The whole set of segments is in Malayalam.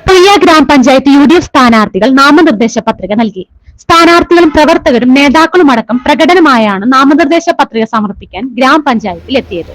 പുയ്യ ഗ്രാമപഞ്ചായത്ത് UDF സ്ഥാനാർത്ഥികൾ നാമനിർദ്ദേശ പത്രിക നൽകി. സ്ഥാനാർത്ഥികളും പ്രവർത്തകരും നേതാക്കളുമടക്കം പ്രകടനമായാണ് നാമനിർദ്ദേശ പത്രിക സമർപ്പിക്കാൻ ഗ്രാമപഞ്ചായത്തിൽ എത്തിയത്.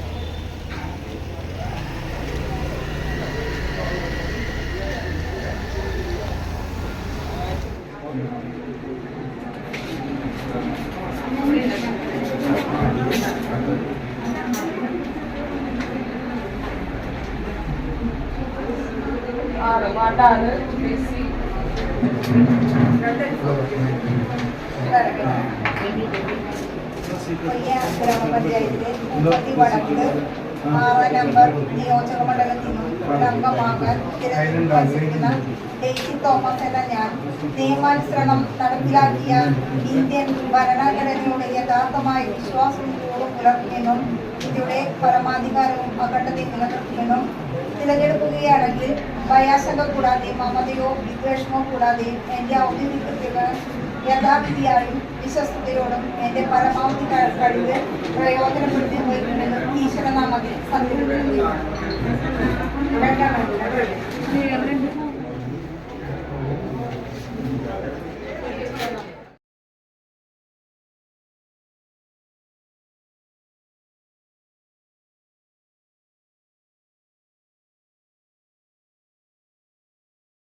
ഗ്രാമപഞ്ചായത്തിലെ 30 വടക്ക് 6 നമ്പർ നിയോജക മണ്ഡലത്തിൽ നിന്നും അംഗമാകാൻ തിരഞ്ഞെടുക്കുന്ന ഡെയ്സി തോമസ് എന്ന ഞാൻ നിയമാനുസരണം നടപ്പിലാക്കിയ ഇന്ത്യൻ ഭരണഘടനയോട് യഥാർത്ഥമായ വിശ്വാസവും പുലർത്തുമെന്നും ഇതിയുടെ പരമാധികാരവും അഖണ്ഡതയും നിലനിർത്തുമെന്നും തിരഞ്ഞെടുക്കുകയാണെങ്കിൽ ഭയാശങ്ക കൂടാതെ മമതയോ വിദ്വേഷമോ കൂടാതെ എൻ്റെ ഔദ്യോഗിക കൃത്യങ്ങൾ യഥാവിധിയായും വിശ്വസ്തയോടും എൻ്റെ പരമാവധി കഴിവ് പ്രയോജനപ്പെടുത്തി വയ്ക്കുമെന്നും ഈശ്വരനാമത്തിൽ സത്യപ്പെടുത്തുകയാണ്.